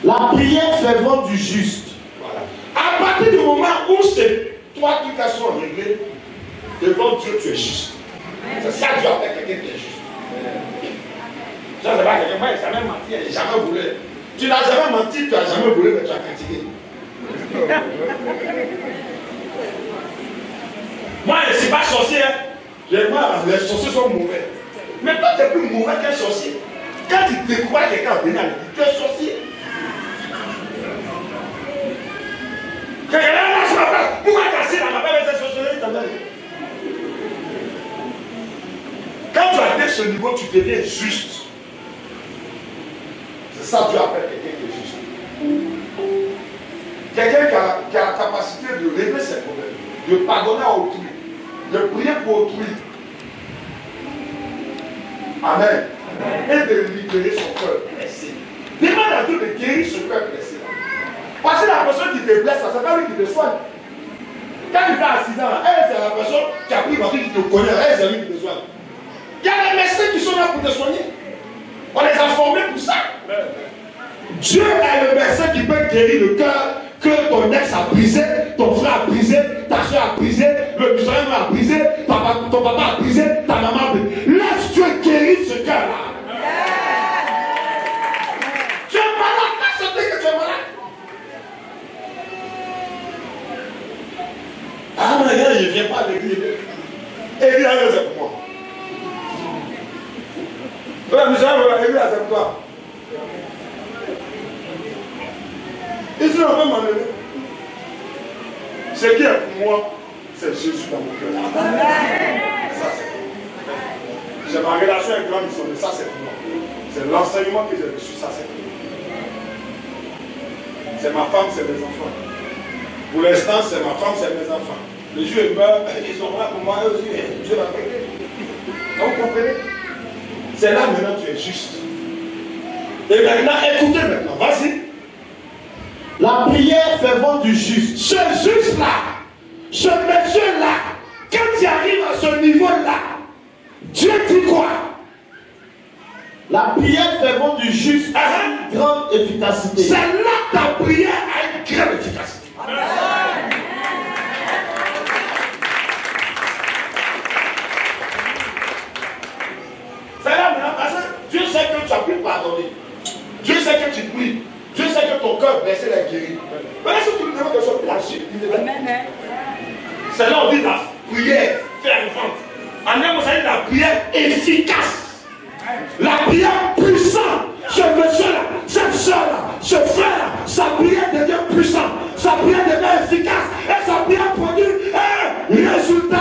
La prière fervente du juste. Voilà. À partir du moment où ces trois trucs sont réglés, devant Dieu, tu es juste. C'est ça que Dieu appelle quelqu'un qui est juste. Ça, c'est pas quelqu'un, moi, il n'a jamais menti, il n'a jamais voulu. Tu n'as jamais menti, tu n'as jamais voulu, mais tu as critiqué. Moi, je ne suis pas sorcier. Les sorciers sont mauvais. Mais toi, tu es plus mauvais qu'un sorcier. Quand tu découvres quelqu'un en venant, tu es sorcier. Quelqu'un là, je m'appelle. Pourquoi tu es assis dans ma belle et sorcier? Quand tu atteins ce niveau, tu deviens juste. C'est ça que Dieu appelle quelqu'un qui est juste. Quelqu'un qui a la capacité de régler ses problèmes, de pardonner à autrui, de prier pour autrui. Amen. Et de libérer son cœur blessé. Demande à Dieu de guérir ce cœur blessé. Parce que la personne qui te blesse, c'est pas lui qui te soigne. Quand il fait un accident, elle, c'est la personne qui a pris ma vie, qui te connaît, elle, c'est lui qui te soigne. Il y a des médecins qui sont là pour te soigner. On les a formés pour ça. Dieu est le médecin qui peut guérir le cœur que ton ex a brisé, ton frère a brisé, ta soeur a brisé, le missionnaire a brisé, ton papa a brisé, ta maman a brisé. Laisse Dieu guérir ce cœur-là. Tu es malade, pas sentir que tu es malade. Ah, mais regarde, il ne vient pas à l'église. Et il a raison pour moi. Voilà, l'église a raison pour toi. Ils sont vraiment m'amener. Ce qui est pour moi, c'est Jésus dans mon cœur. Ça, c'est pour moi. J'ai ma relation avec grand missionnaire, ça, c'est pour moi. C'est l'enseignement que j'ai reçu, ça, c'est pour moi. C'est ma femme, c'est mes enfants. Pour l'instant, c'est ma femme, c'est mes enfants. Les Dieu meurent, ils sont là pour moi, eux aussi, Dieu va payer. Vous comprenez? C'est là maintenant que tu es juste. Et maintenant, écoutez maintenant, vas-y. La prière fervente du juste. Ce juste-là, ce monsieur-là, quand tu arrives à ce niveau-là, Dieu dit quoi? La prière fervente du juste a une grande efficacité. C'est là que ta prière a une grande efficacité. C'est là maintenant, parce que Dieu sait que tu as pu pardonner. Dieu sait que tu pries. Dieu sait que ton cœur blessé est guéri. Mais si tu me demandes quelque chose, lâcher. C'est là où on dit la prière fervente. En un mot, ça dit la prière efficace. La prière puissante. Ce monsieur-là, cette soeur-là, ce frère-là, sa prière devient puissante. Sa prière devient efficace. Et sa prière produit un résultat.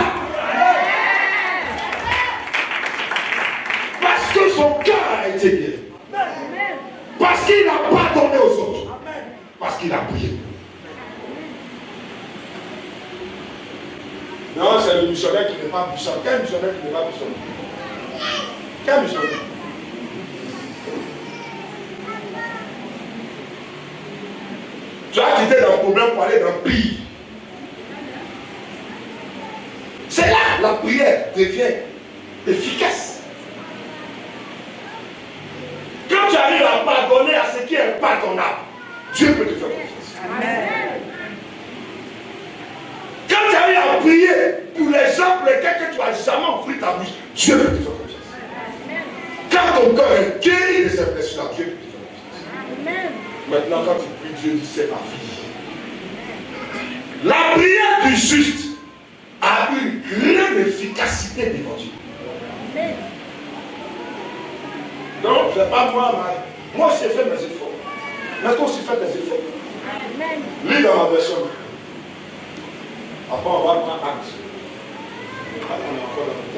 Parce que son cœur a été guéri. Parce qu'il n'a pas donné aux autres. Parce qu'il a prié. Non, c'est le missionnaire qui n'est pas puissant. Quel missionnaire qui n'est pas puissant? Quel missionnaire? Tu as quitté un problème pour aller dans le pire. C'est là que la prière devient efficace. Quand tu arrives à pardonner à ce qui est pardonnable, Dieu peut te faire confiance. Amen. Quand tu arrives à prier pour les gens pour lesquels tu n'as jamais ouvert ta bouche, Dieu peut te faire confiance. Amen. Quand ton cœur est guéri de cette blessure-là, Dieu peut te faire confiance. Amen. Maintenant, quand tu pries, Dieu dit c'est ma fille. La prière du juste a une grande efficacité devant Dieu. Amen. Non, ce n'est pas moi, j'ai fait mes efforts. Mais toi aussi, fais tes efforts. Amen. Lis dans ma version. Après, on va prendre acte.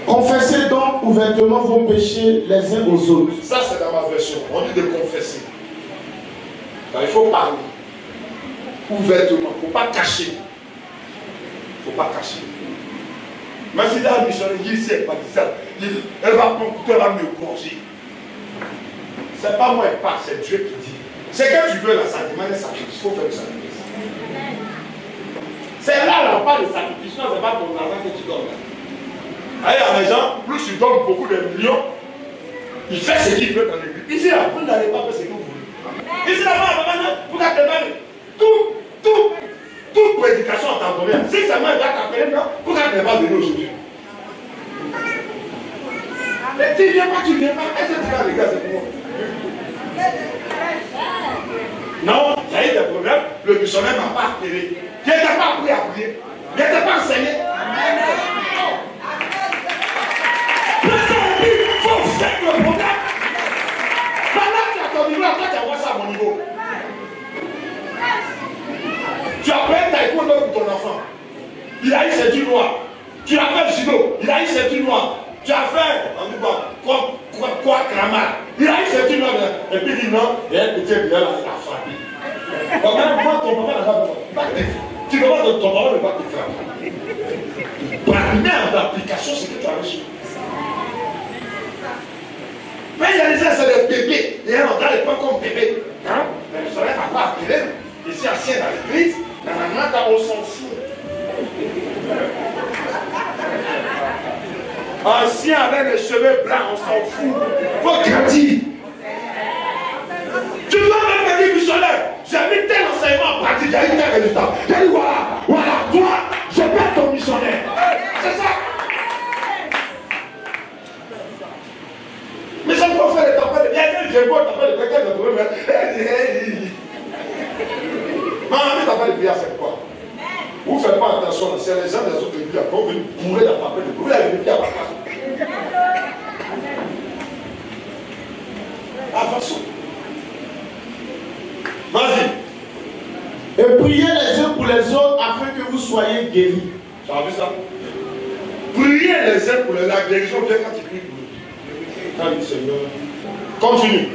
Confessez donc ouvertement vos péchés les uns aux autres. Ça, c'est dans ma version. On dit de confesser. Alors, il faut parler. Ouvertement. Il ne faut pas cacher. Il ne faut pas cacher. Mais si la missionnaire dit ici, elle va dire ça. Elle va prendre, elle va me corriger. Ce n'est pas moi qui parle, c'est Dieu qui dit. C'est que tu veux la sacrement, le sacrifice, il faut faire le sacrifice. C'est là, on parle de sacrifice, non, ce n'est pas ton argent que tu donnes. Allez, les gens, plus tu donnes beaucoup de millions, il fait ce qu'il veut dans l'église. Ici, là, vous n'allez pas faire ce que vous voulez. Ici, là-bas, pour t'appeler, toute prédication à t'entendre. Si seulement il va t'appeler, non, pourquoi tu n'es pas venu aujourd'hui? Mais tu viens pas, tu viens pas. Est-ce que tu vas regarder pour moi? Non, il y a eu des problèmes. Le missionnaire ne m'a pas appelé. Je n'étais pas appris à prier. Je n'étais pas enseigné. Il faut faire le problème. Maintenant, tu as ton niveau, après tu envoies ça à mon niveau. Tu as pris un taekwondo pour ton enfant. Il a eu ses yeux noirs. Tu as fait le judo. Il a eu ses yeux noirs. Tu as fait, en tout cas, quoi, cramar. Il a eu ses yeux noirs. Et puis il dit non, et un petit bien là, il a frappé. Donc même moi, ton papa n'a pas fait. Tu demandes que ton papa ne va pas te frapper. Première d'application, c'est que tu as reçu. Mais il y a des gens, c'est des bébés. Et on regarde les points comme bébés. Hein? Mais le soleil n'a pas appelé. Ici, assis dans l'église, normalement, on s'en fout. Ancien avec les cheveux blancs, on s'en fout. Faut grandir. Tu dois même me dire, missionnaire, j'ai mis tel enseignement en pratique, j'ai eu tel résultat. J'ai dit, voilà, toi, je perds ton missionnaire. C'est ça. Mais ça me fait les tempêtes. Il y a des beaux tempêtes de quelqu'un de problème. Maman, t'as pas de prière, c'est quoi? Vous ne faites pas attention, c'est les gens des autres églises qui vont venir bourrer la tempête de bruit. Vous avez une prière à la place. Avançons. Vas-y. Et priez les uns pour les autres afin que vous soyez guéris. Tu as vu ça? Priez les uns pour les autres. La guérison vient quand tu pries pour eux. Quand il Seigneur. Continue.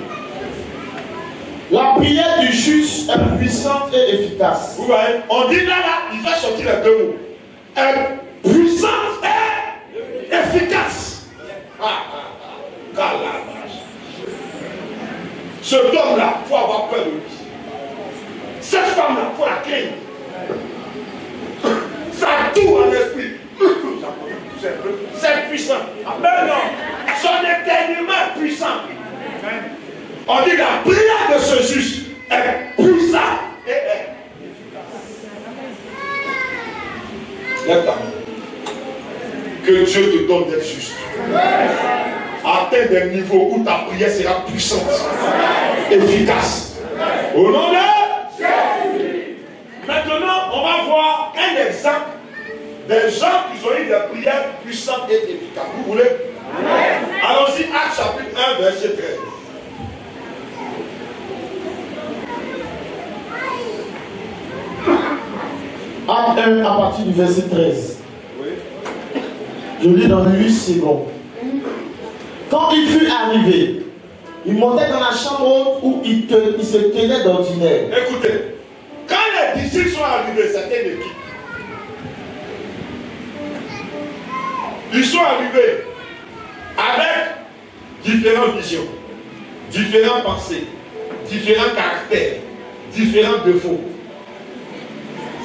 La prière du juste est puissante et efficace. Vous voyez, on dit là, il va sortir les deux mots. Puissante et efficace. Cet homme-là, il faut avoir peur de lui. Cette femme-là, il faut la craindre. Ça tourne en esprit. C'est puissant. Amen. Son éternuement est puissant. On dit la prière de ce juste est puissante et efficace. Que Dieu te donne d'être juste. Atteins des niveaux où ta prière sera puissante, efficace. Au nom de Jésus. Maintenant, on va voir un exemple des gens qui ont eu des prières puissantes et efficaces. Vous voulez? Allons-y, Actes chapitre 1, verset 13. Acte 1 à partir du verset 13. Oui. Je lis dans 8 secondes. Quand il fut arrivé, il montait dans la chambre où il se tenait d'ordinaire. Écoutez, quand les disciples sont arrivés, c'était une équipe. Ils sont arrivés avec différentes visions, différentes pensées, différents caractères, différents défauts.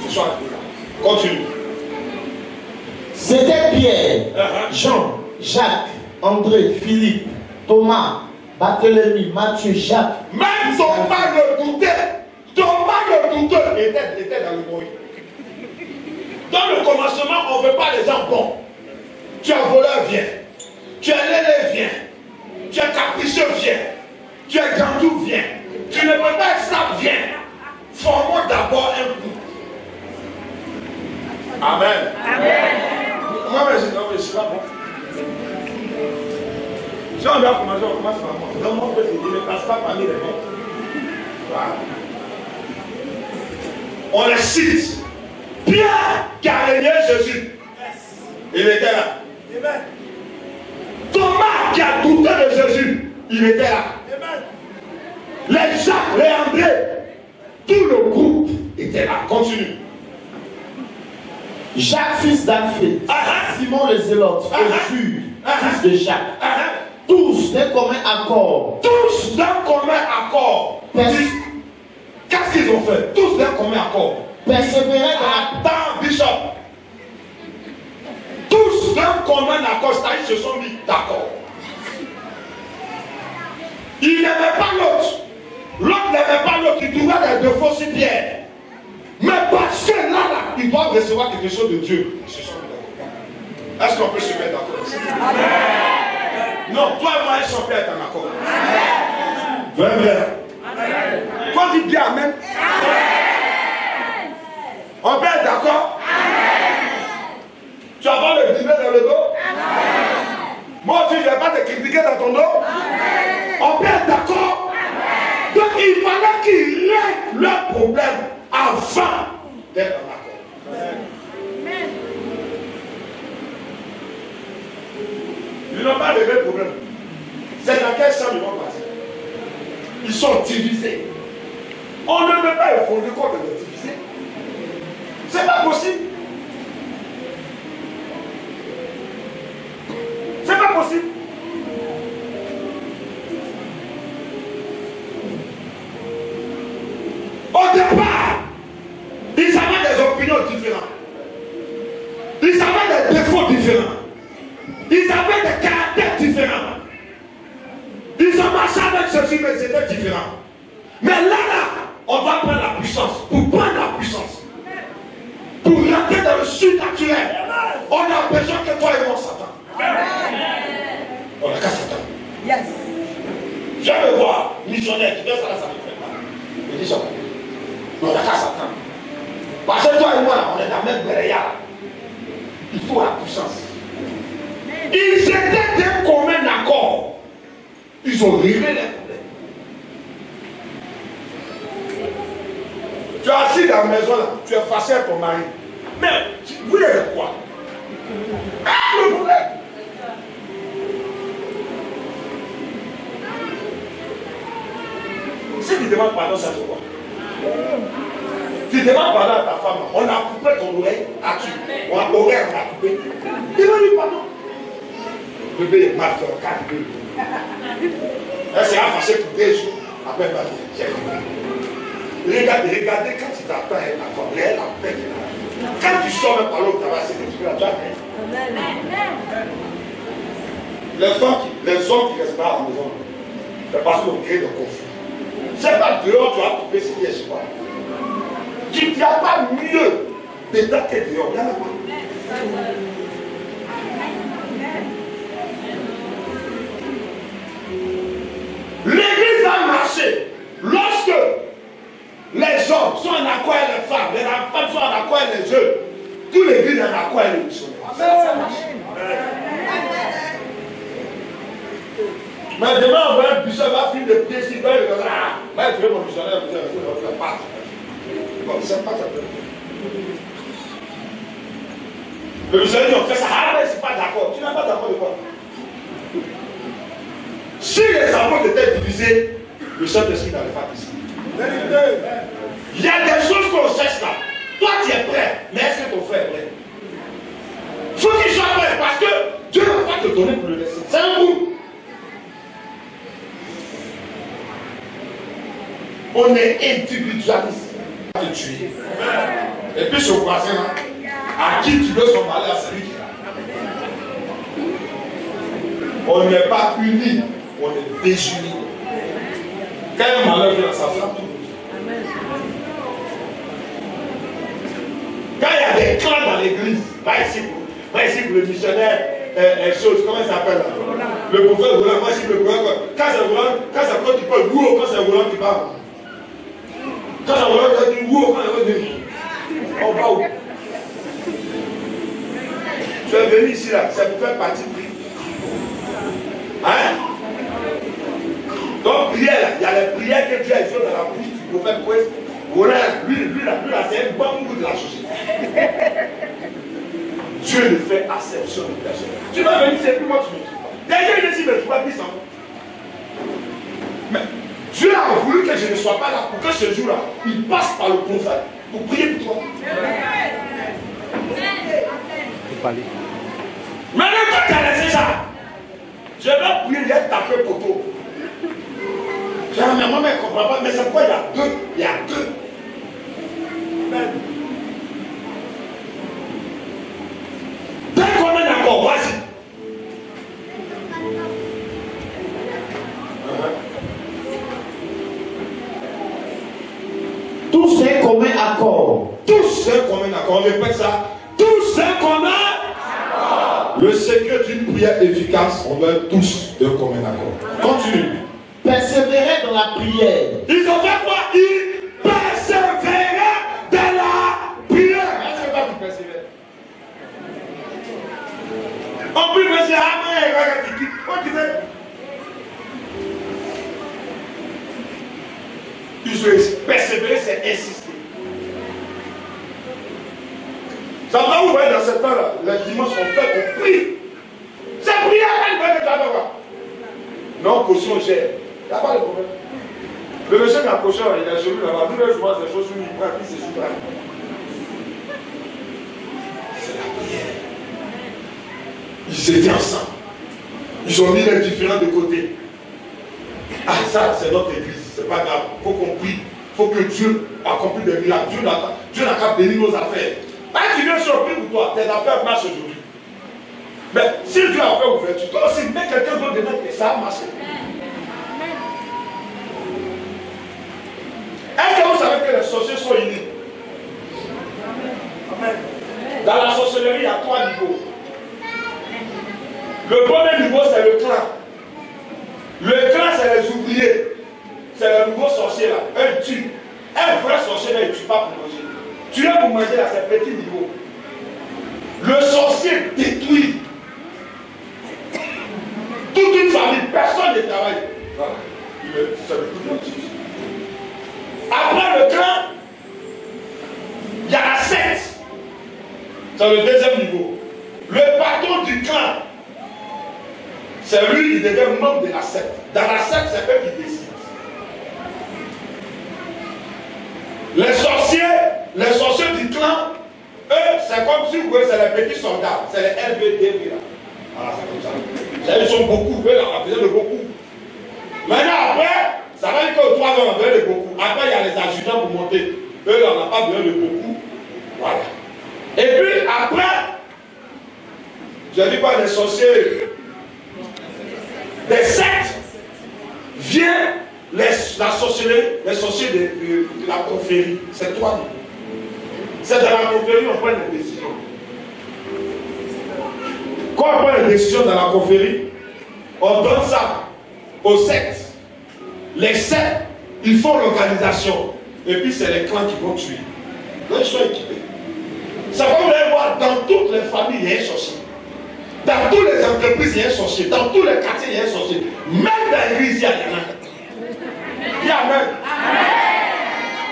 Ils sont arrivés là. Continue. C'était Pierre, Jean, Jacques, André, Philippe, Thomas, Barthélemy, Matthieu, Jacques. Même Thomas le doutait. Thomas le doutait était dans le bruit. Dans le commencement, on ne veut pas les gens bons. Tu es voleur, viens. Tu es lélé, viens. Tu es capricieux, viens. Tu es gandou, viens. Tu ne peux pas être ça, viens. Formons d'abord un groupe. Amen. Amen. Moi, je suis là, bon. Si on doit commencer, on commence par moi. Donc, on peut se dire, ne passe pas parmi les bons. Voilà. On les cite. Pierre qui a régné Jésus. Il était là. Amen. Thomas qui a douté de Jésus. Il était là. Amen. Les Jacques, les André, tout le groupe était là. Continue. Jacques, fils d'Alphée, Simon le Zélote, et Jude, fils de Jacques, tous d'un commun accord. Tous d'un commun accord. Qu'est-ce qu'ils ont fait? Tous d'un commun accord. Persévéraient dans Attends, Bishop. Tous d'un commun accord, c'est-à-dire qu'ils se sont mis d'accord. Ils n'aimaient pas l'autre. L'autre n'aimait pas l'autre, il trouvait des défauts sur Pierre. Mais parce que là, ils doivent recevoir quelque chose de Dieu. Ils se sont mis d'accord. Est-ce qu'on peut se mettre d'accord ici? Non, toi et moi, ils sont prêts à être en accord. Vrai. Quand tu dis Amen, on peut être d'accord? Tu vas pas me dîner dans le dos? Moi aussi, je ne vais pas te critiquer dans ton dos. On peut être d'accord? Donc il fallait qu'ils règlent leur problème avant d'être en accord. Ils n'ont pas réglé le problème. C'est dans quel champ ils vont passer? Ils sont divisés. On ne peut pas évoluer contre les divisés. C'est pas possible. C'est pas possible. Au départ, ils avaient des opinions différentes. Ils avaient des défauts différents. Ils avaient des caractères différents. Ils ont marché avec ceci, mais c'était différent. Mais là, on va prendre la puissance. Pour prendre la puissance, pour rentrer dans le surnaturel, on a besoin que toi et moi s'attendent. On n'a qu'à s'attendre. Yes. Viens me voir, missionnaire, qui fait ça, ça me fait mal. Je dis ça. On n'a qu'à s'attendre. Parce que toi et moi, on est dans la même béréa. Il faut la puissance. Ils étaient d'un commun accord. Ils ont réglé les problèmes. Tu es assis dans la maison là, tu es fâché avec ton mari. Mais vous êtes quoi? Ah, le problème. Si tu demandes pardon, ça fait quoi? Tu demandes pardon à ta femme, on a coupé ton oreille, as-tu? On a coupé. Demande-lui pardon. Bébé est mal fait, 4 jours. Elle sera fâchée pour 2 jours. Après, elle va dire, j'ai compris. Regardez quand tu t'attends à la femme, elle a paix. Quand tu sors même par l'autre travail, c'est que tu peux la jamais. Les hommes qui restent pas à la maison, c'est parce qu'on crée des conflits. C'est pas dehors, tu vas couper ce qui est chez toi. Tu n'y a pas mieux dedans que dehors. Il n'y en a pas. L'église a marché lorsque les hommes sont en accord avec les femmes, les femmes sont en accord avec les jeunes. Toute l'église est en accord avec les missionnaires. Mais demain, on va un bishop va finir de pied ici, il va dire, ah, mais tu veux mon missionnaire, vous avez pas. Comme ça, pas ça. Le missionnaire dit, on fait ça, ah, mais c'est pas d'accord. Tu n'es pas d'accord de quoi? Si les apôtres étaient divisés, le Saint-Esprit n'allait pas ici. Il y a des choses qu'on cherche là. Toi, tu es prêt, mais est-ce que ton frère est prêt? Il faut qu'il soit prêt parce que Dieu ne va pas te donner pour le laisser. C'est un bout. On est individualiste. Te tuer. Et puis ce voisin là, à qui tu veux son malheur, c'est lui qui a. On n'est pas unis, on est désunis. Quand un malheur vient dans sa femme, tout. Quand il y a des clans dans l'église, va ici pour le missionnaire, chose, comment il s'appelle là? Le prophète Roland, moi ici le prophète. Quand c'est Roland, quand c'est quoi tu peux louer, quand c'est Roland qui parle. Quand c'est Roland qui dit louer, quand c'est Roland qui on va où? Tu es venu ici là, c'est pour faire partie de lui. Hein? Donc prière là, il y a les prières que Dieu a fait dans la bouche du prophète Moïse. Lui là, c'est un bambou de la société. Dieu ne fait acception de personne. Tu vas venir, c'est plus moi tu me trouves pas. D'ailleurs, il dit, mais tu vas plus sans moi. Mais Dieu a voulu que je ne sois pas là pour que ce jour-là, il passe par le prophète pour prier pour toi. Maintenant, quand tu as laissé ça, je vais prier, il y a tapé poteau. Je dis, mais maman, elle ne comprend pas, mais c'est quoi il y a deux? Il y a deux. Dès qu'on est d'accord, vas-y. d'accord. On répète ça. Tout ce qu'on a, le secret d'une prière efficace, on doit être tous de commun accord. Continue. Persévérer dans la prière. Ils ont fait quoi? Ils persévéraient dans la prière. Est-ce que pas vous persévérer? En plus, monsieur ils ont persévéré, c'est insister. Ça va vous voyez dans ce temps-là, les dimanches on fait, on prie. C'est prière, elle va être là-bas. Non, caution gère. Il n'y a pas de problème. Le monsieur m'a approché, il a celui là-bas. Tous les jours, c'est choses où il prend, puis c'est super. C'est la prière. Ils étaient ensemble. Ils ont mis les différents de côté. Ah, ça, c'est notre église. C'est pas grave. Il faut qu'on prie. Il faut que Dieu accomplisse des miracles. Dieu n'a qu'à bénir nos affaires. Ah, tu viens surpris pour toi. Tes affaires marchent aujourd'hui. Mais si Dieu a fait ouverture, toi aussi, mets quelqu'un d'autre dedans et ça a marché. Est-ce que vous savez que les sorciers sont unis? Dans la sorcellerie, il y a 3 niveaux. Le premier niveau, c'est le clan. Le clan, c'est les ouvriers. C'est le nouveau sorcier là. Un tue. Un vrai sorcier là, il ne tue pas pour manger. Tu es pour manger là, c'est petit niveau. Le sorcier détruit toute une famille. Personne ne travaille. Voilà. C'est le plus motif. Après le clan, il y a la secte. C'est le deuxième niveau. Le patron du clan, c'est lui qui devient membre de la secte. Dans la secte, c'est eux qui décident. Les sorciers du clan, eux, c'est comme si vous voyez, c'est les petits soldats, c'est les LVD là. Voilà, c'est comme ça. Ils sont beaucoup, eux, là, on a besoin de beaucoup. Maintenant, après, ça va dire qu'au 3 ans, on a besoin de beaucoup. Après, il y a les adjudants pour monter. Eux, là, on n'a pas besoin de beaucoup. Voilà. Et puis, après, je ne dis pas les sorciers, des sectes, viennent la sorcellerie, les sorciers de la confrérie. C'est 3 niveaux. C'est dans la confrérie on prend les décisions. Quand on prend les décisions dans la confrérie, on donne ça aux sectes. Les sectes, ils font l'organisation. Et puis c'est les clans qui vont tuer. Donc ils sont équipés. Ça va vous allez voir, dans toutes les familles, il y a un sorcier. Dans toutes les entreprises, il y a un sorcier. Dans tous les quartiers, il y a un sorcier. Même dans l'église, il y en a. Dis amen.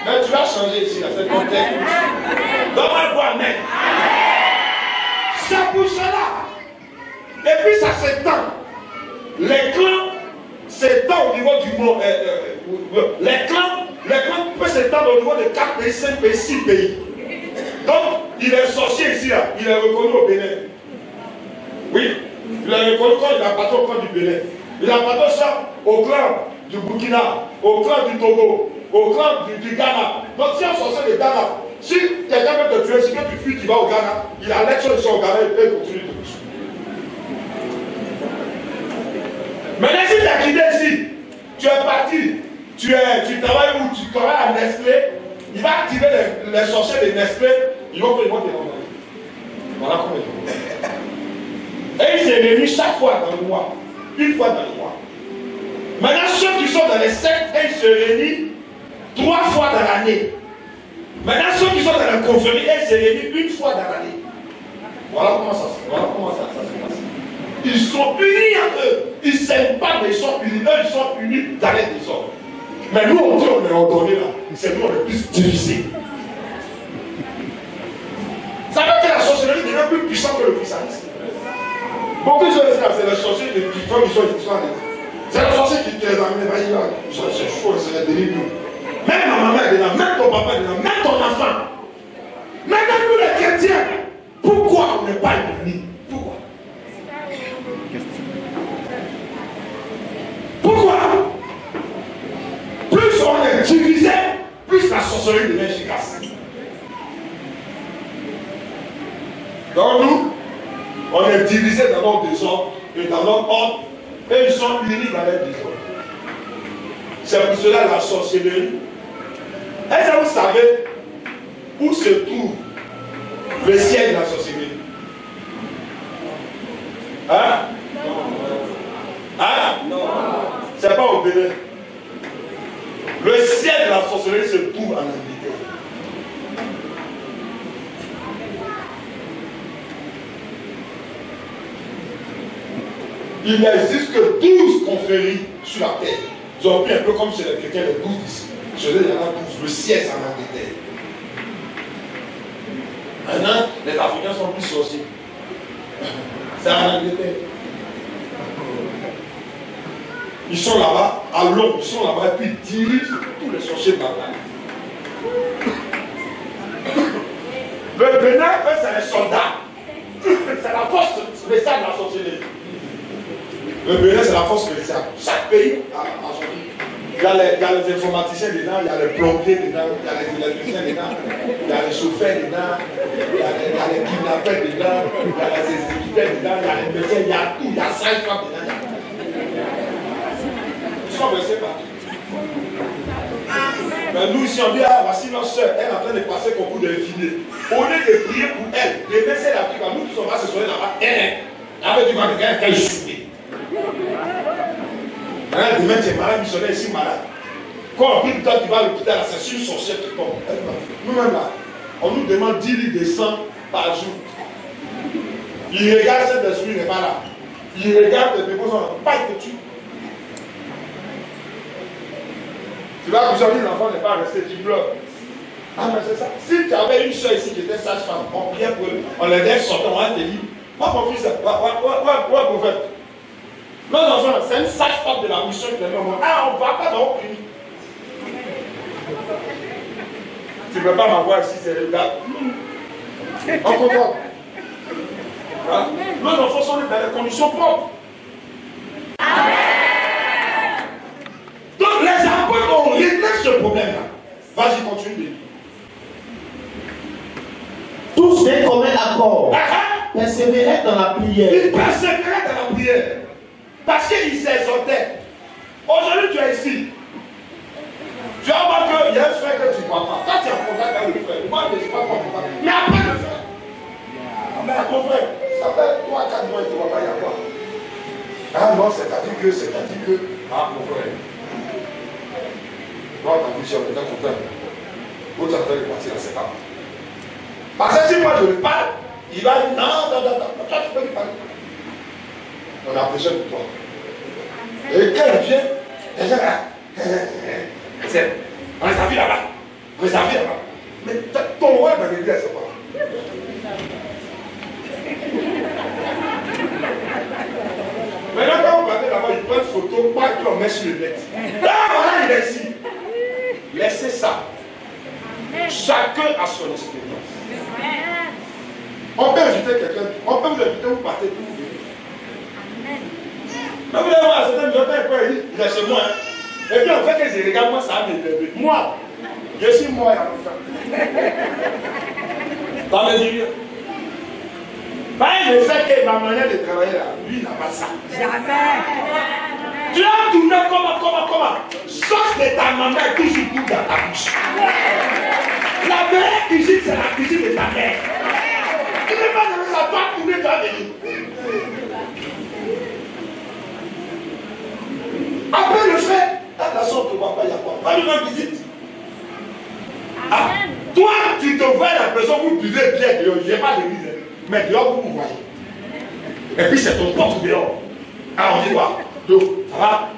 Mais tu vas changer ici, là, c'est ton texte. Donne-moi voir, amen. C'est pour cela. Et puis ça s'étend. Les clans s'étendent au niveau du monde. Les clans peuvent s'étendre au niveau de 4 pays, 5 pays, 6 pays. Donc, il est sorcier ici, là. Il est reconnu au Bénin. Oui, il est reconnu quand il appartient au clan du Bénin. Il appartient ça au clan du Burkina, au clan du Togo, au clan du Ghana. Donc, si un sorcier de Ghana, si quelqu'un veut te tuer, si tu fuis, tu vas au Ghana, il a l'élection ici au Ghana et il continue de te tuer. Maintenant, si tu as quitté ici, tu es parti, tu travailles où tu travailles à Nestlé, il va activer les sorciers de Nestlé, ils vont te renvoyer. Voilà comment ils font. Et ils se réunissent chaque fois dans le mois, une fois dans le mois. Maintenant, ceux qui sont dans les sectes, ils se réunissent 3 fois dans l'année. Maintenant, ceux qui sont dans la confrérie, ils se réunissent une fois dans l'année. Voilà comment ça se passe. Ils sont unis entre eux. Ils ne s'aiment pas, mais ils sont unis. Eux, ils sont unis dans les désordres. Mais nous, on dit on est ordonné là. C'est nous, on est plus divisés. Ça veut dire que la sorcellerie devient plus puissante que le christianisme. Beaucoup de choses, c'est les sorciers qui sont en c'est les sorciers qui les amènent. C'est chaud, c'est les délits. Même ma maman est dedans, même ton papa est dedans, même ton enfant. Maintenant, nous les chrétiens, pourquoi on n'est pas unis? Pourquoi? Pourquoi? Plus on est divisé, plus la sorcellerie devient efficace. Donc nous, on est divisé dans notre désordre et dans notre ordre, et ils sont unis dans leur désordre. C'est pour cela la sorcellerie. Est-ce que vous savez où se trouve Le siège de la sorcellerie. Hein? Hein? Non. C'est pas au Bénin. Le siège de la sorcellerie se trouve en Angleterre. Il n'existe que 12 confréries sur la terre. Ils ont pris un peu comme chez les chrétiens, les 12 ici. Je dis, il y en a 12. Le siège en Angleterre. Maintenant, les Africains sont plus sorciers. C'est en Angleterre. Ils sont là-bas, à Londres, ils sont là-bas, et puis ils dirigent tous les sorciers de la terre. Le Bénin, c'est les soldats. C'est la force spéciale de la sorcellerie. Le Bénin, c'est la force spéciale. Chaque pays a son pays. Il y a les informaticiens dedans, il y a les plombiers dedans, il y a les électriciens dedans, il y a les chauffeurs dedans, il y a les kidnappeurs dedans, il y a les exécuteurs dedans, il y a les médecins, il y a tout, il y a 5 femmes dedans. Ils sont versés partout. Mais nous ici on dit, ah voici notre soeur, elle est en train de passer concours de l'infini. Au lieu de prier pour elle, de mettre la prière, nous qui sommes là ce soir là-bas, avec du mal de quelqu'un qui est soufflé. Demain tu es malade, missionnaire ici malade. Quand on prie, toi tu vas à l'hôpital, c'est une sorcière qui tombe. Nous-mêmes là, on nous demande 10 litres de sang par jour. Il regarde cet esprit n'est pas là. Il regarde tes bébés, pas il te tue. Tu vas vous dire l'enfant n'est pas resté, tu pleures. Ah mais c'est ça. Si tu avais une soeur ici qui était sage-femme, on priait pour eux, on les laisse sortir, on va te dire, moi mon fils, ouais, prophète. Nos enfants, c'est une sage-femme de la mission qui est là. Ah, on ne va pas dans le pays. Tu ne peux pas m'avoir ici, c'est le gars. On comprend. Nos enfants sont dans des conditions propres. Donc les apôtres ont réglé ce problème-là. Vas-y, continue. Tous d'un commun accord persévéraient dans la prière. Ils persévéraient dans la prière. Parce qu'ils s'exhortaient. Aujourd'hui, tu es ici. Tu vas voir qu'il y a un frère que tu ne vois pas. Quand tu es en contact avec le frère, moi je ne suis pas en contact. Mais après le frère, mon frère, ça fait 3-4 mois, tu ne vois pas, il y a quoi? Ah non, c'est-à-dire que, ah mon frère. Toi, ta bouche, on est content. L'autre est en train de partir, c'est pas. Parce que si moi je lui parle, il va dire non, toi tu peux lui parler. On a besoin de toi. Et quand il vient, les gens là, on les a vus là-bas. On les a vus là-bas. Mais ton rôle dans l'église, c'est quoi? Maintenant, quand vous partez là-bas, ils prennent une photo, pas qu'on met sur le net. Ah, voilà, il est ici. Laissez ça. Chacun a son expérience. On peut inviter quelqu'un, on peut vous inviter, vous partez pour vous venir. Mais vous allez voir, c'est un il est chez moi. Et puis en fait, que je regarde, moi, ça a m'énervé. Moi, je suis moi, il y a longtemps. Dans mes yeux. Je sais que ma manière de travailler là, lui, il n'a pas ça. Tu as tourné comment? Sauce de ta maman est toujours tout dans ta bouche. La meilleure cuisine, c'est la cuisine de ta mère. Tu ne peux pas donner ça, toi, tourner dans les yeux. Après le fait, attention, tu ne vois pas, il y a quoi? Pas de même visite. Ah, toi, tu te vois la personne, vous buvez bien dehors, je n'ai pas de mise, mais dehors, vous voyez. Et puis c'est ton porte dehors. Ah, on dit quoi? Donc, ça va?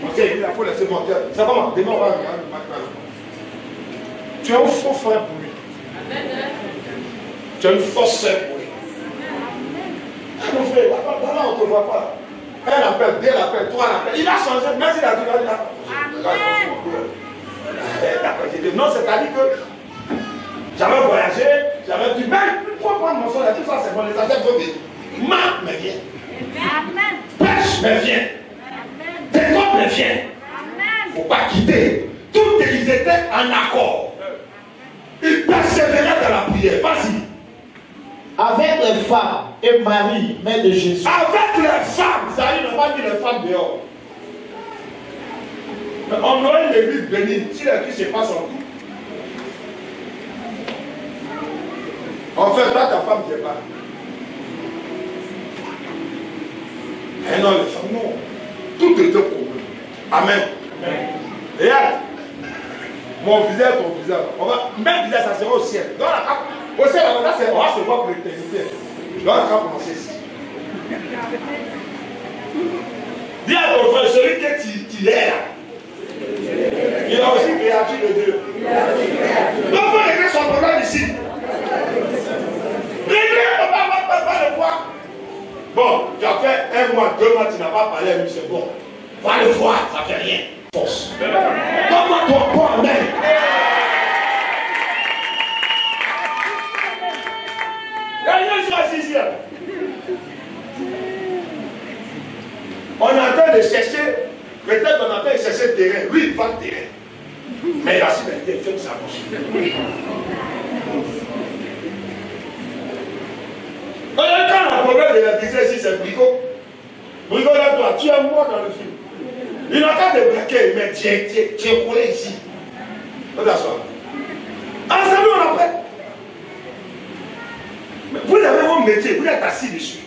Ok, il faut laisser monter. Ça va, demain, on va regarder. Tu es un faux frère pour lui. Tu es une fausse sœur pour lui. Ah, mon frère, là, on ne te voit pas. Elle appelle, deux l'appelle, trois l'appelle. Il a changé, mais il a dit, non, c'est-à-dire que j'avais voyagé, j'avais dit, mais pourquoi prendre mon son, tout ça c'est bon, les affaires vont venir. Ma, mais viens. Pêche, mais viens. Décote, mais viens. Il ne faut pas quitter. Tout ils étaient en accord. Ils persévéraient dans la prière. Vas-y. Avec les femmes et Marie, mère de Jésus. Avec les femmes, ça y est, on va dire les femmes dehors. Mais on aurait une église bénie si la vie se passe en tout. En fait, toi, ta femme ne vient pas. Eh non, les femmes, non. Tout était pour eux. Amen. Regarde. Mon visage, ton visage. On va, même visage, ça sera au ciel. Dans la cape, au ciel, on va se voir pour l'éternité. Dans la cape, commencer ici. Dis à ton frère, celui que tu es là. Il a aussi créature de Dieu. Donc, il faut régler son problème ici. Régler, on va le voir. Bon, tu as fait 1 mois, 2 mois, tu n'as pas parlé à lui, c'est bon. Va le voir, ça ne fait rien. Force. Donne-moi ton poids, amen. Il y a rien sur la sixième. On est en train de chercher, peut-être on est en train de chercher le terrain. Lui, il va le terrain. Mais la civilité, il fait que ça marche. Quand le problème de la business ici, c'est Brico. Brico, là, toi, tu es mort dans le film. Il est en train de braquer, mais tu es collé ici. On s'assoit. Ensemble, on a fait. Vous avez vos métiers, vous êtes assis dessus.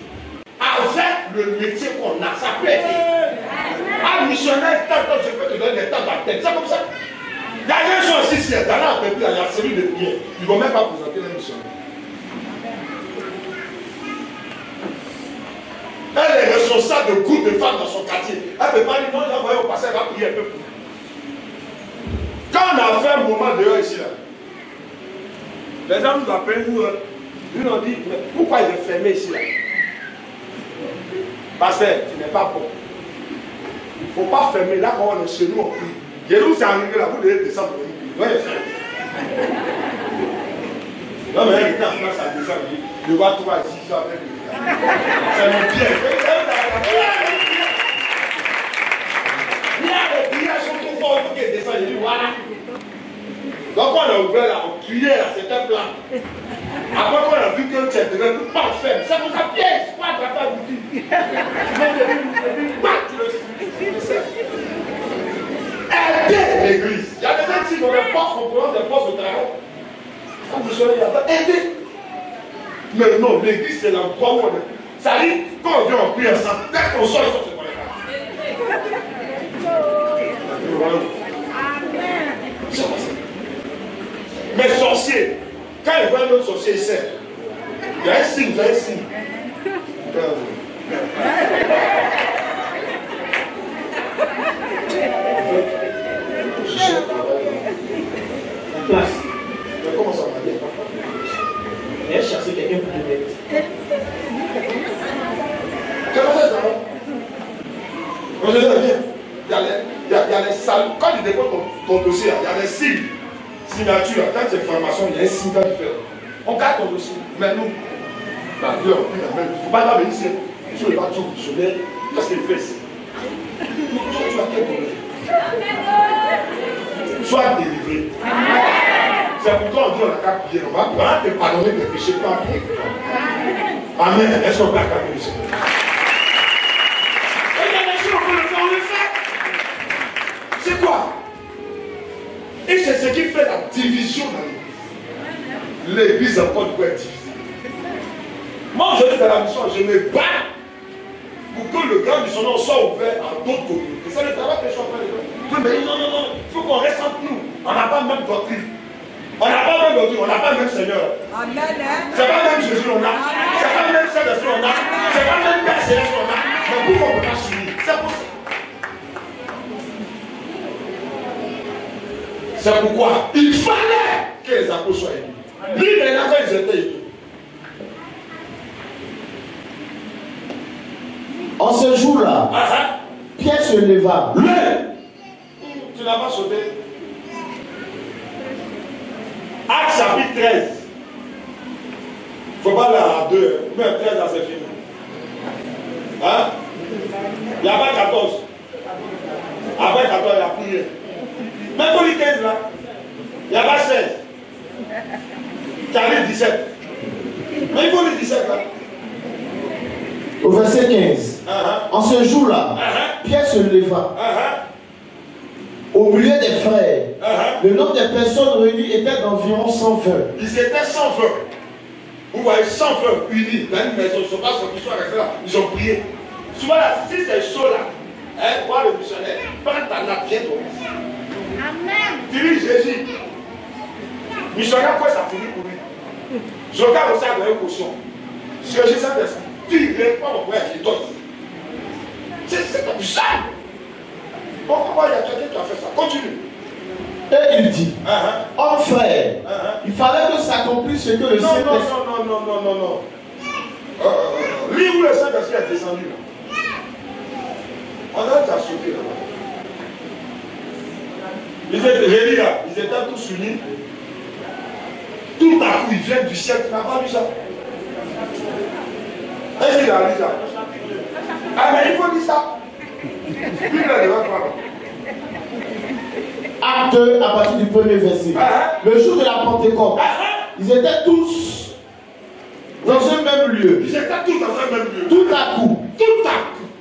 Avec le métier qu'on a, ça peut être. Un missionnaire, je peux te donner des temps dans la tête. C'est comme ça. Il y a rien chose ici, il y a dans la il y a celui de prière. Ils ne vont même pas présenter la missionnaire. Elle est responsable de groupe de femmes dans son quartier. Elle ne peut pas dire non, j'ai envoyé au passé, elle va prier un peu pour. Quand on a fait un moment dehors ici, là, les gens nous appellent, nous ont dit, mais pourquoi il est fermé ici là? Parce que tu n'es pas bon. Il ne faut pas fermer là quand on est chez nous, on prie. Jésus s'est arrivé là, vous devez descendre pour nous. Oui, non, mais il était en France à descendre, il voit toi ici, ça avec lui. C'est mon pied. Il y a des prières sont trop forts pour qu'il descende. Il dit voilà. Donc on a ouvert là, on priait là, c'était plat. Après qu'on a vu que tu es devenu parfait, c'est pour sa pièce, pas de ta boutique. Aider l'église. Il y a des gens qui ont des postes, on prend des postes de travail. Quand vous serez là-bas, aider. Mais non, l'église c'est l'endroit où on est. Ça dit, quand on vient en prier ensemble, dès qu'on sort, ils sont sur les mais sorcier, quand il voit un autre sorcier, il sait. Il y a un signe, il y a un signe. Place. Comment ça va dire? Elle cherche quelqu'un pour te mettre. Comment ça va? Il y a les salles. Quand tu déposes ton dossier, il y a les signes. Signature. Quand c'est formation, il y a un signe à faire. On garde ton dossier. Mais nous, il ne faut pas la venir ici. Tu ne vas pas tout fonctionner. Qu'est-ce qu'il fait ici? Tu vas quel problème? Sois délivré. C'est pourquoi on dit on n'a qu'à prier. On va te pardonner des péchés par prier. Amen. Est-ce qu'on peut accaper ici? C'est quoi? Et c'est ce qui fait la division dans l'église. L'église encore doit être divisée. Moi, je dis dans la mission, je me bats pour que le grand missionnaire soit ouvert à d'autres communautés. C'est le travail que je suis en train de faire. Mais non, il faut qu'on reste entre nous. On n'a pas la même doctrine. On n'a pas la même doctrine, on n'a pas le même Seigneur. C'est pas le même Jésus on a. C'est pas le même Saint-Esprit on a. C'est pas le même Père Céleste on a. Mais pourquoi on ne peut pas s'unir? C'est pour ça. C'est pourquoi il fallait que les apôtres soient unis. Lui, maintenant, quand ils étaient unis. En ce jour-là, Pierre se leva. Tu n'as pas sauté. Acte chapitre 13. Il ne faut pas aller à 2. Même 13 à c'est fini. Hein? Il n'y a pas 14. Après 14, il y a prié. Même pour les 15 là, il n'y a pas 16. Tu as les 17. Mais il faut les 17 là. Au verset 15. En ce jour-là, Pierre se leva. Au milieu des frères, le nombre de personnes réunies était d'environ 120. Ils étaient 120. Vous voyez 100 frères unis dans une maison, ils ne sont pas sortis, ils sont restés là, ils ont prié. Souvent là, si c'est chaud là, voir le missionnaire, prends ta nappe, viens toi. Amen. Dis-lui Jésus. Missionnaire, quoi ça finit pour lui? Je regarde aussi avec une caution. Si Jésus s'en descend, tu ne viens pas mon frère, je donne. C'est comme ça. Pourquoi il y a quelqu'un qui a fait ça? Continue. Et il dit, oh frère, il fallait que s'accomplisse ce que le Saint-Esprit... Non. Lui où le Saint-Esprit est descendu là. On a déjà sauté là-bas. Ils étaient là, ils étaient tous unis. Tout à coup, ils viennent du ciel. Tu n'as pas vu ça? Est-ce qu'il a lu ça? Ah, mais il faut dire ça. Lui, il a devant toi. Acte 2, à partir du premier verset. Le jour de la Pentecôte, ils étaient tous dans un même lieu. Ils étaient tous dans un même lieu. Tout à coup,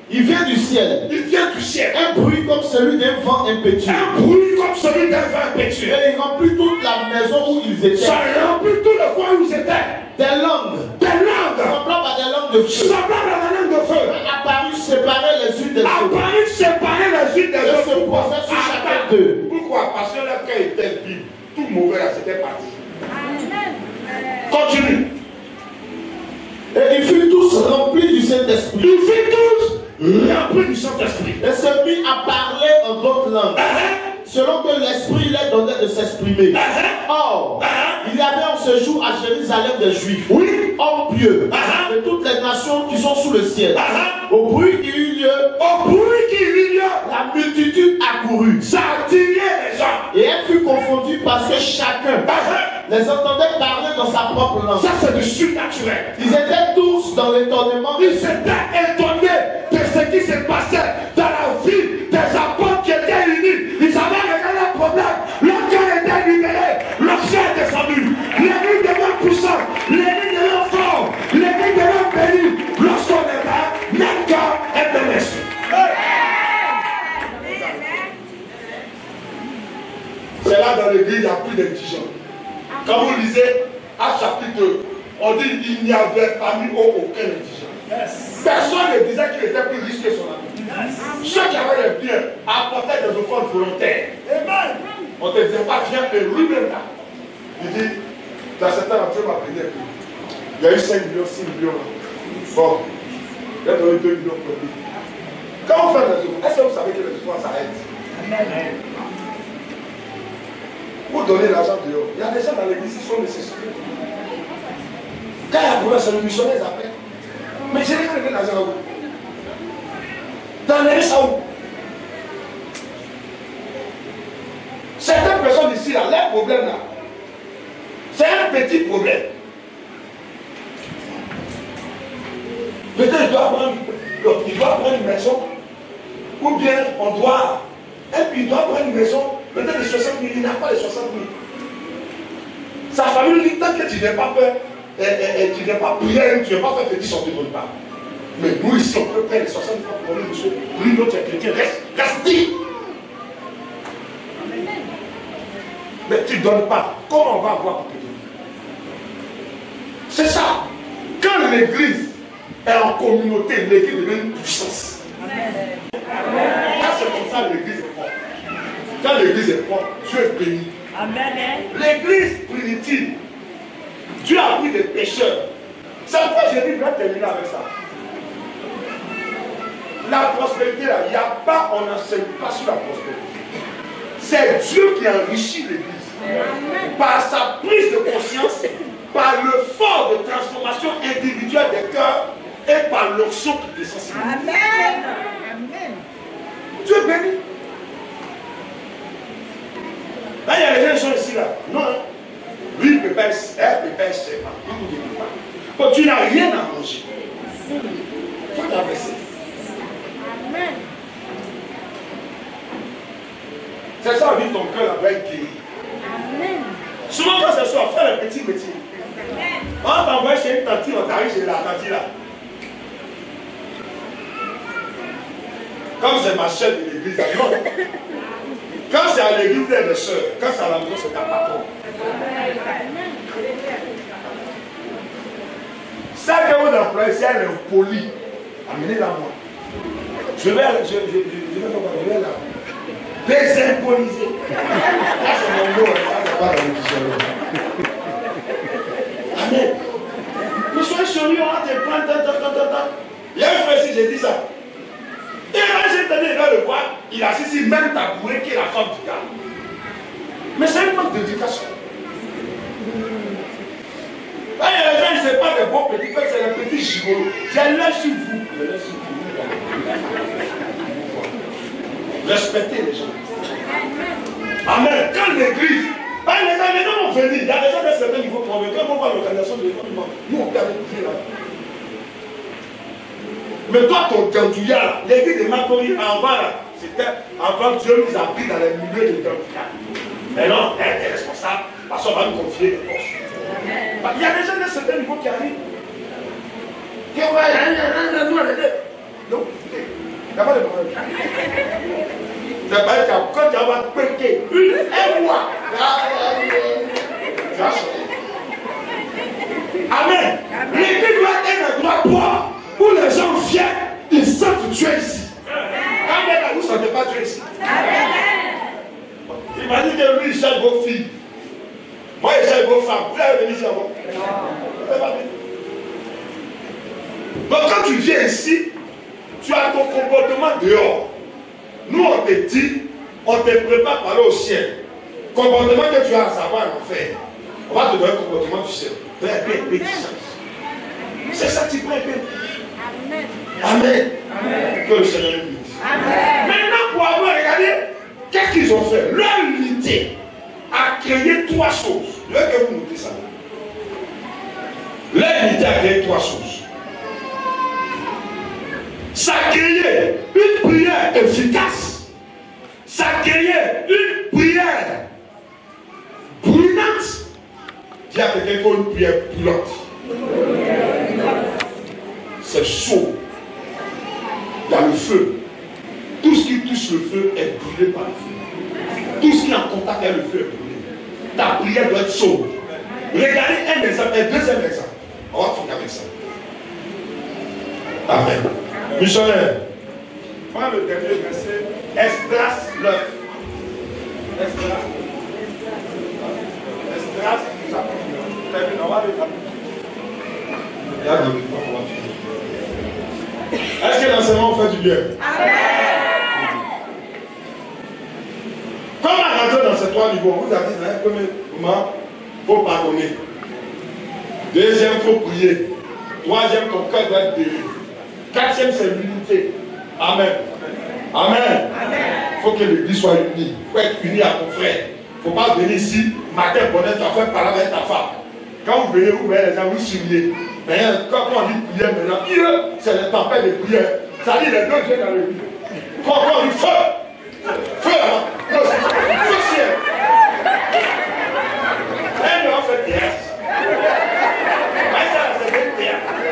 il vient du ciel. Il vient du ciel. Un bruit comme celui d'un vent impétueux. Un bruit comme celui d'un vent impétueux. Et il remplit toute la maison où ils étaient. Ça remplit tout le coin où ils étaient. Des langues. Semblables à des langues de feu. Apparus séparées les unes des autres. Et se posaient sur chacun d'eux. Pourquoi? Parce que leur cœur était vide. Tout mauvais là, c'était parti. Continue. Et ils furent tous remplis du Saint-Esprit. Remplis du Saint-Esprit. Et se mit à parler en d'autres langues. Selon que l'Esprit leur donnait de s'exprimer. Or, il y avait en ce jour à Jérusalem des Juifs, hommes pieux, de toutes les nations qui sont sous le ciel. Au bruit qui eut lieu, la multitude accourut. Ça attirait les gens. Et elle fut confondue parce que chacun les entendait parler dans sa propre langue. Ça, c'est du surnaturel. Ils étaient tous dans l'étonnement. Ils s'étaient étonnés de ce qui se passait dans la vie des apôtres qui étaient unis. Ils avaient réglé le problème. Leur cœur était libéré. Leur chair est descendue. L'église devient puissante. L'église devient forte. L'église devient bénie. Lorsqu'on est là, notre cœur est béni. C'est là dans l'église, il n'y a plus d'indigents. Quand vous lisez à chapitre 2, on dit qu'il n'y avait parmi eux aucun indigent. Personne ne disait qu'il était plus riche que son ami. Ceux qui avaient les biens apportaient des offrandes volontaires. On ne te disait pas, viens et lui-même là. Il dit, dans ce temps, Dieu m'a béni un peu. Il y a eu 5 millions, 6 millions là. Bon, il y a donné 2 millions pour lui. Quand on fait des offrandes, est-ce que vous savez que les offrandes s'arrêtent? Vous donnez l'argent dehors. Il y a des gens dans l'église qui sont nécessités. Quand il y a un problème, c'est le missionnaire qui appelle. Mais je n'ai pas l'argent à vous. Dans les ça où? Certaines personnes ici, là, leur problème là, c'est un petit problème. Peut-être il doit prendre une maison, ou bien on doit, et puis il doit prendre une maison, peut-être les 60 000, il n'a pas les 60 000. Sa famille dit, tant que tu n'es pas fait, tu n'es pas prié, tu n'es pas fait petit sortir de part. Mais nous ici, on peut prendre les 60 000 pour lui, monsieur, lui, notre chrétien, reste dit. Mais tu ne donnes pas. Comment on va avoir pour te donner? C'est ça. Quand l'église est en communauté, l'église devient une puissance. Quand c'est comme ça, l'église est propre. Quand l'église est propre, Dieu est béni. L'église primitive, Dieu a pris des pécheurs. C'est pourquoi j'ai dit, je vais terminer avec ça. La prospérité, là, il n'y a pas, on n'enseigne pas sur la prospérité. C'est Dieu qui enrichit l'église. Par sa prise de conscience, par le fort de transformation individuelle des cœurs et par l'onction qui descend sur nous. Amen. Dieu bénit. Là, il y a des gens qui sont ici là. Non. Lui, il peut pas, elle peut pas, c'est pas. Quand tu n'as rien à manger, il faut t'abaisser. Amen. C'est ça, vite ton cœur va être guéri. Amen. Souvent, quand ce soit, fais le petit métier. On t'envoie chez une tante, on t'arrive chez la tante là. Comme c'est ma chef de l'église, non. Quand c'est à l'église, c'est les soeurs. Quand c'est à la maison, c'est ta patron. Ça que vous employez, si elle est polie, amenez-la moi. Je vais la désympoliser. Là, c'est mon mot, ça, c'est pas dans le dictionnaire. Amen. Nous soyons sérieux, on te prend, il y a un frère ici, j'ai dit ça. Et là, j'ai tenu, il va le voir, il a assis même tabouret qui est la femme du gars. Mais c'est un manque d'éducation. Là, il y a des gens, ils ne sont pas des bons petits frères, c'est des petits gigolos. J'ai l'œil sur vous. Respectez les gens. Amen. Quand l'église, les gens vont venir, il y a des gens d'un certain niveau pour venir. Quand on voit l'organisation de l'église, nous on perd les là. Mais toi, ton gandouillard, l'église de Makori, avant là, c'était avant Dieu nous a pris dans les milieux de gandouillard. Maintenant, elle est responsable parce qu'on va nous confier des postes. Il y a des gens d'un certain niveau qui arrivent. Qui ont non, il n'y a pas de problème. C'est pas que quand tu vas péter un mois, tu vas changer. Amen. L'église doit être un endroit propre où les gens viennent, ils sentent Dieu ici. Quand il y a vous ne sentez pas Dieu ici. Imagine que lui, il cherche vos filles. Moi, il cherche vos femmes. Vous allez venir ici avant. Donc, quand tu viens ici, tu as ton comportement dehors. Nous, on te dit, on te prépare pour aller au ciel. Comportement que tu as à savoir en faire. On va te donner un comportement du ciel. C'est ça qui prend. Amen. Que le Seigneur nous dise. Maintenant, pour avoir regardé, qu'est-ce qu'ils ont fait? Leur unité a créé trois choses. Je veux que vous notez ça. Leur unité a créé trois choses. Ça a créé une prière efficace. Ça a créé une prière brûlante. Dis à quelqu'un qu'il faut une prière brûlante. C'est chaud. Il y a le feu. Tout ce qui touche le feu est brûlé par le feu. Tout ce qui est en contact avec le feu est brûlé. Ta prière doit être chaude. Regardez un exemple, un deuxième exemple. On va finir avec ça. Amen. Missionnaire, prends le dernier verset, Esdras 9. Esdras, nous avons on va le est-ce que l'enseignement fait du bien? Amen. Comme on a rentré dans ces trois niveaux, on vous a dit, premièrement, il faut pardonner. Deuxième, il faut prier. Troisième, ton cœur doit être guéri. Quatrième, c'est l'unité. Amen. Amen. Il faut que l'église soit unie. Il faut être uni à ton frère. Il ne faut pas venir ici, matin, bonheur, tu as fait parler avec ta femme. Quand vous venez, vous voyez les gens, vous souriez. Mais quand on dit prière maintenant, c'est le tempête de prière. Ça dit les deux viennent dans l'église. Quand on dit feu, feu là-bas. Non, c'est feu ciel. Elle me fait théâtre.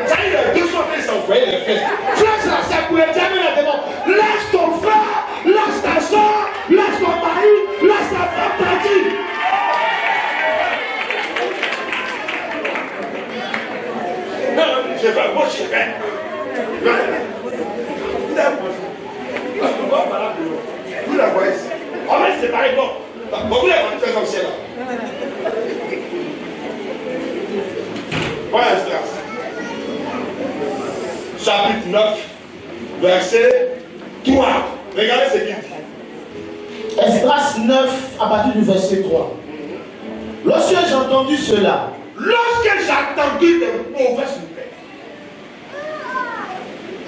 Ça dit les deux sont qui s'envoyaient les fesses. Flash là, c'est pour les diamants là devant. Laisse ton frère, laisse ta soeur, laisse ton mari, laisse ta femme tranquille. Non, je vais moi je vais. Vous la voyez ici. On va se séparer bon. Beaucoup de gens font comme ça là. Voilà, chapitre 9, verset 3. Regardez ce qu'il dit. Esdras 9, à partir du verset 3. Lorsque j'ai entendu cela, lorsque j'ai entendu de mauvaises nouvelles,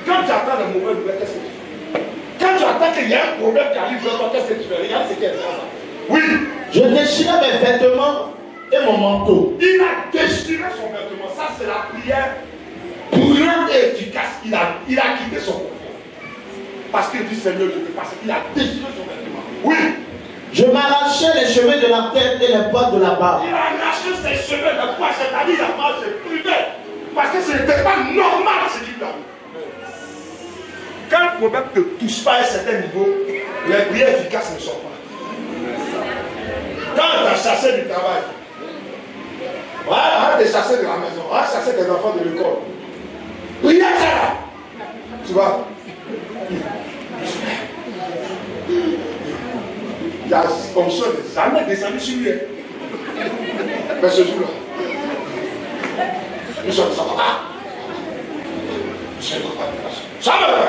quand tu attends de mauvaises nouvelles, qu'est-ce que tu fais? Quand tu attends qu'il y a un problème qui arrive, qu'est-ce que tu fais? Regarde ce qu'il y a dedans. Oui. Je déchirai mes vêtements et mon manteau. Il a déchiré son vêtement. Ça, c'est la prière brûlante et efficace. Il a quitté son confort. Parce qu'il dit Seigneur, je peux passer. Il a déchiré son vêtement. Oui. Je m'arrachais les cheveux de la tête et les poils de la barbe. Il a arraché ses cheveux de poils, c'est-à-dire la barbe s'est privée. Parce que ce n'était pas normal ce qu'il a eu. Quand le problème ne te touche pas à un certain niveau, les prières efficaces ne sont pas. Quand tu as chassé du travail, arrête de chasser de la maison, arrête de chasser des enfants de l'école. Priez ça. Tu vois? Il y a comme ça, jamais descendu sur lui. Mais ce jour-là, nous sommes ça va pas. Ça va pas.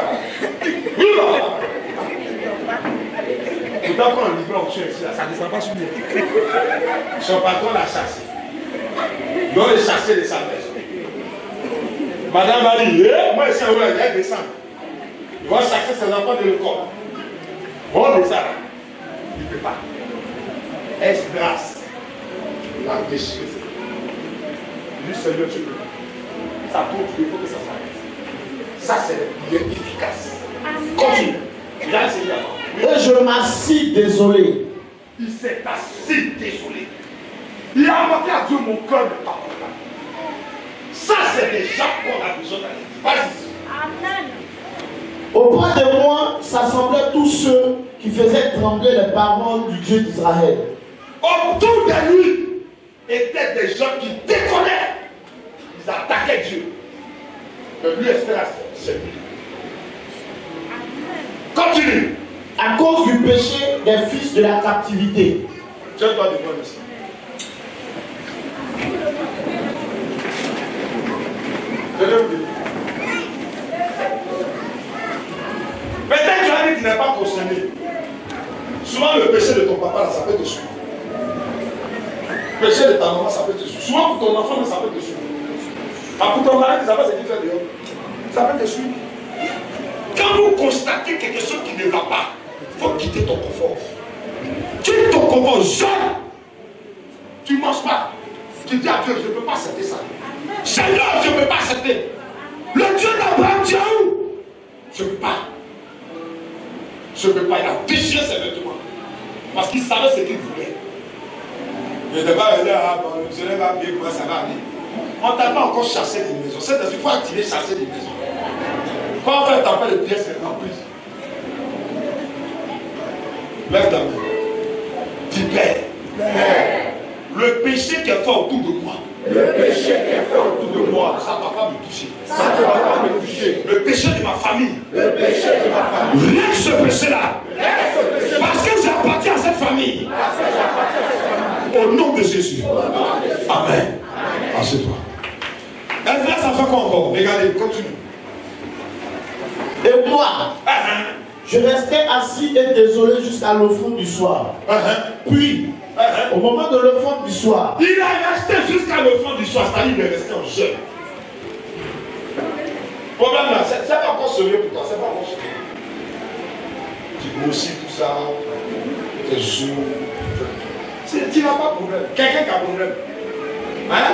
Pourtant, quand on livre en chien ici, ça ne descend pas sur lui. Son patron l'a chassé. Il doit le chasser de sa maison. Madame va dire, moi, ici, elle descend. Il va chasser ses enfants de l'école. Bon, ça, il ne peut pas. Est-ce grâce? Il a déchiré. Lui, Seigneur, tu peux. Ça tourne, il faut que ça s'arrête. Ça, c'est efficace. Continue. Il a essayé d'abord. Et je m'assis désolé. Il s'est assis désolé. Il a invoqué à Dieu mon cœur de parole. Ça, c'est déjà qu'on a besoin d'aller. Vas-y. Amen. Auprès de moi s'assemblaient tous ceux qui faisaient trembler les paroles du Dieu d'Israël. Autour de lui étaient des gens qui déconnaient. Ils attaquaient Dieu. Mais lui espérait c'est lui. Continue. À cause du péché des fils de la captivité. Tiens-toi devant ici. Peut-être tu as dit que tu n'es pas concerné. Souvent le péché de ton papa, là, ça peut te suivre. Le péché de ta maman, ça peut te suivre. Souvent pour ton enfant, ça peut te suivre. Ah, pour ton mari, ça va se faire dehors. Ça peut te suivre. Quand vous constatez quelque chose qui ne va pas, il faut quitter ton confort. Quitte ton confort, jeune. Tu ne manges pas. Tu dis à Dieu, je ne peux pas accepter ça. Seigneur, je ne peux pas accepter. Le Dieu d'Abraham, tu es où? Je ne peux pas. Je ne peux pas. Il a déchiré ses vêtements. Parce qu'il savait ce qu'il voulait. Il n'était pas là, bon, le Seigneur va bien, comment ça va aller. On ne t'a pas encore chassé des maisons. C'est-à-dire qu'il faut activer chasser des maisons. Quand on fait taper les pièces, c'est rempli. Lève ta main. Dis Père. Le péché qui est fait autour de moi. Le péché qui est fait autour de moi. Ça ne va pas me toucher. Ça ne va pas me toucher. Le péché de ma famille. Le péché de ma famille. Laisse ce péché-là. Parce que j'appartiens à cette famille. Au nom de Jésus. Amen. Assieds-toi. Là, ça fait quoi encore? Regardez, continue. Et moi, je restais assis et désolé jusqu'à l'offrande du soir. Puis, au moment de l'offrande du soir, Il a resté jusqu'à l'offrande du soir, c'est-à-dire qu'il est resté en jeûne. Le problème là, c'est pas encore sérieux pour toi, c'est pas encore sérieux. Tu grossis tout ça, tes jours. Tu n'as pas de problème. Quelqu'un qui a problème. Hein?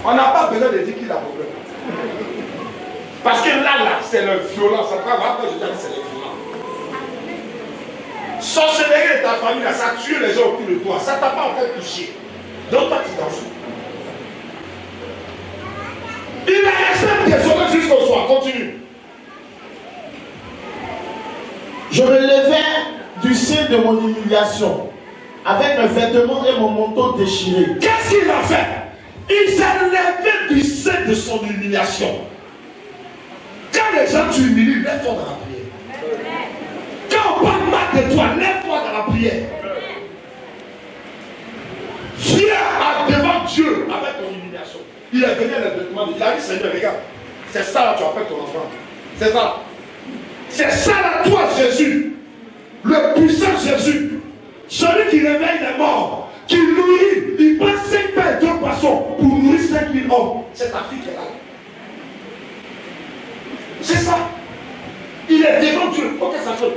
On n'a pas besoin de dire qu'il a problème. Parce que là, c'est le violent. Ça prend vraiment, je dis c'est le violent. Sorcellerie de ta famille, là, ça tue les gens autour de toi. Ça t'a pas encore touché. Donc toi, tu t'en fous. Il est resté désolé jusqu'au soir. Continue. je me levais du sein de mon humiliation, avec mes vêtements et mon manteau déchiré. Qu'est-ce qu'il a fait? Il s'est levé du sein de son humiliation. Quand les gens t'humilient, lève-toi dans la prière. Quand on parle mal de toi, lève-toi dans la prière. Viens devant Dieu avec ton humiliation. Il est venu à la demande. Il a dit, Seigneur, regarde, c'est ça là, tu appelles ton enfant. C'est ça. C'est ça là, toi, Jésus. Le puissant Jésus. Celui qui réveille les morts. Qui nourrit. Il prend 5 pains et 2 poissons pour nourrir 5000 hommes. C'est ta fille qui est là. C'est ça. Il est devant Dieu. Ok, ça fait.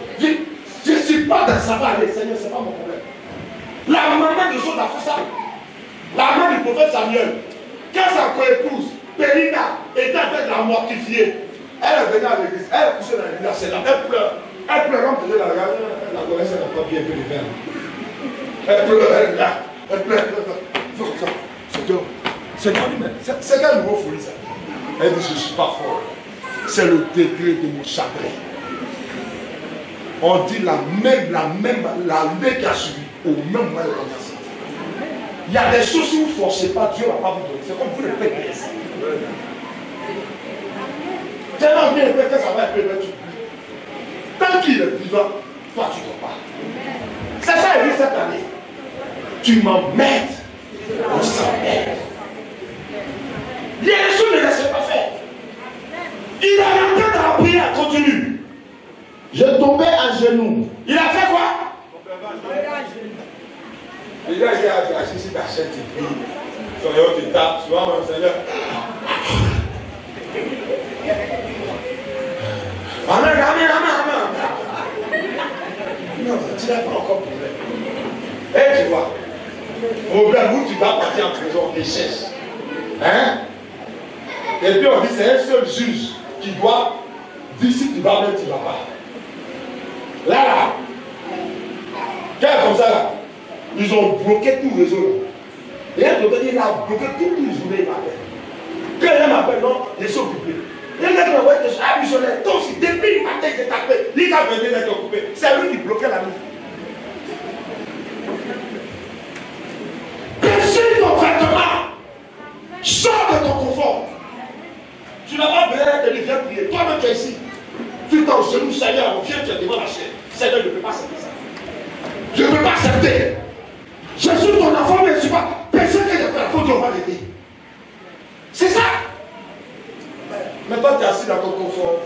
Je ne suis pas dans ça va aller, Seigneur, ce n'est pas mon problème. La maman de Job a fait ça. La maman du prophète Samuel, quand sa coépouse, Périna, était en train de la mortifier, elle est venue à l'église, elle est couchée dans l'église, elle pleure. Elle pleure, comme tu la regarde, elle la connaissait, elle n'a pas bien peu de verre. Elle pleure, elle est là. Elle pleure. C'est quel nouveau folie ça? Elle dit, je ne suis pas fort. C'est le degré de mon chagrin. On dit la lait qui a suivi, au même moment de la. Il y a des choses que vous ne forcez pas, Dieu ne va pas vous donner. C'est comme vous le faites. Tellement bien que ça va être tu. Tant qu'il est vivant, toi tu ne dors pas. C'est ça, il dit cette année. Tu m'emmerdes. On s'emmerde. Jésus ne laissait pas faire. Il a rentré dans la prière continue. Je tombais à genoux. Il a fait quoi? Les gars, il a acheté si t'achètes, tu pries. Sur les hautes étapes, tu vois, mon Seigneur. Amen, amen, amen. Non, tu n'as pas encore problème. Eh, tu vois, problème où tu vas partir en prison, richesse. Hein? Et puis on dit, c'est un seul juge qui doit dire si tu vas bien, tu ne vas pas. Là, quel comme ça là? Ils ont bloqué tout le réseau là. Et un docteur, il a bloqué toutes les journées, il m'appelle. Quand il m'appelle, non, ils sont occupés. Il y a un gars qui m'a envoyé des choses additionnelles. Donc, si depuis le matin, il s'est tapé, il a besoin d'être occupé. C'est lui qui bloquait la nuit. Péché ton vêtement. Sors de ton confort. Tu n'as pas besoin de lui viens prier. Toi-même, tu es ici. Tu t'en genou, Seigneur, viens, tu es devant la chair. Seigneur, je ne peux pas accepter ça. Je ne peux pas accepter. Je suis ton enfant, mais je ne suis pas. Personne qui a fait la faute, on va l'aider. C'est ça. Mais toi, tu es assis dans ton confort.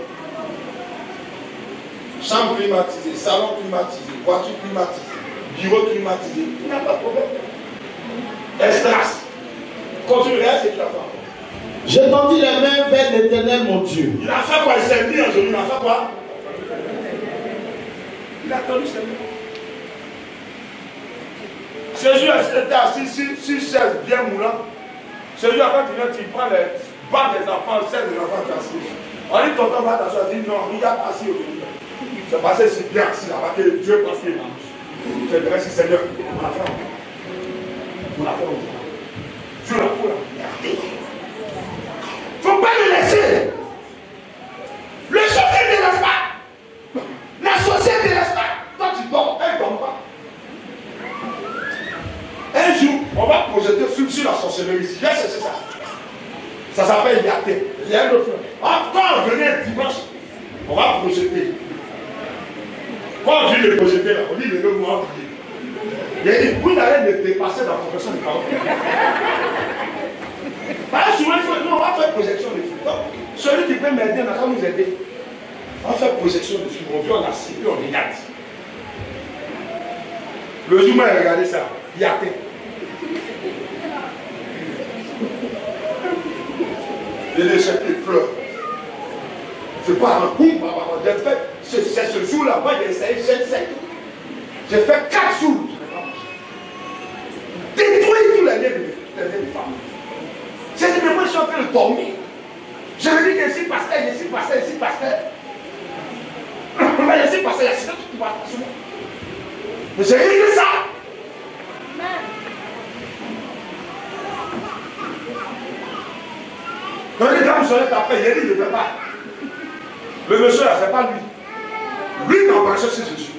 Chambre climatisée, salon climatisé, voiture climatisée, bureau climatisé. Il n'y a pas de problème. Estras. Continue, rien, c'est que tu as fait. Je tendis les mains vers l'Éternel, mon Dieu. Il a fait quoi? Il s'est mis en genou. Il a fait quoi? Il a tendu ses mains. Jésus était assis sur chaise bien moulante. Jésus, quand tu viens, tu prends les bancs des enfants, celles des enfants qui assis. On dit, tonton va t'asseoir, il dit non, regarde assis au milieu. C'est passé si bien assis là-bas que Dieu pense qu'il mange. Je dirais si Seigneur, on l'a fait. On l'a fait. Dieu l'a fait. Il ne faut pas le laisser. Le société ne laisse pas. La société ne laisse pas. Toi tu dors, elle ne dort pas. Un jour, on va projeter film sur la sorcellerie ici. Viens chercher ça. Ça s'appelle Yaté. Il y a un autre film. Quand on venait dimanche, on va projeter. Quand on dit le projeter, on dit le mouvement. Il y a dit, vous n'allez ne dépasser dans la profession du parole. Pas souvent, on va faire projection de film. Donc, celui qui peut m'aider, on va nous aider. On va faire projection de film. On vient, on a ciblé, on regarde. Le jour où il a regardé ça, Yaté. Et les chefs qui pleurent. Je pars en coup, c'est ce jour-là, moi j'ai essayé, j'ai fait 4 jours. Détruire tous les liens de femmes. J'ai dit, mais moi je suis en train de dormir. Je me dis que je suis pasteur, je suis pasteur, je suis pasteur. Mais je suis pasteur, il y a ce que tu vas faire sur moi. Mais j'ai réglé ça. Quand les dames se lèvent après, il a dit, je ne fais pas. Le monsieur là, ce n'est pas lui. Lui m'a embrassé sur Jésus.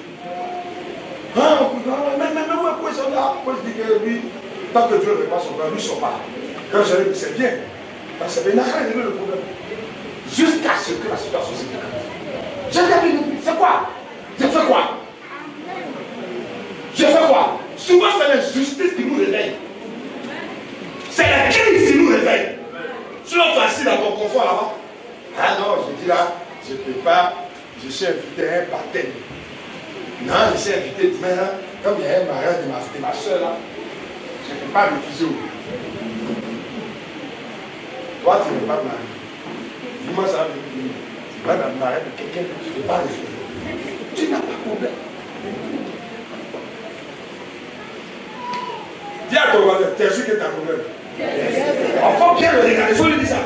Ah, mais pourquoi ils sont là? Pourquoi je dis que lui, tant que Dieu ne fait pas son père, lui ne sort pas. Quand je lui dis, c'est bien. Parce qu'il n'a rien réglé le problème. Jusqu'à ce que la situation se calme. J'ai dit, c'est quoi? J'ai fait quoi? J'ai fait quoi? Souvent, c'est l'injustice qui nous réveille. C'est la crise qui nous réveille. Sinon, tu es assis dans ton confort là-bas. Ah non, je dis là, je ne peux pas, je suis invité à un baptême. Non, je suis invité demain, comme il y a un mariage de ma soeur là, je ne peux pas refuser. Toi, tu ne veux pas te marier. Dis-moi ça, tu vas dans le mariage de quelqu'un que tu ne peux pas refuser. Tu n'as pas de problème. Dis à ton voisin, tu es sûr que tu as un problème. Il faut bien le regarder, il faut lui dire ça.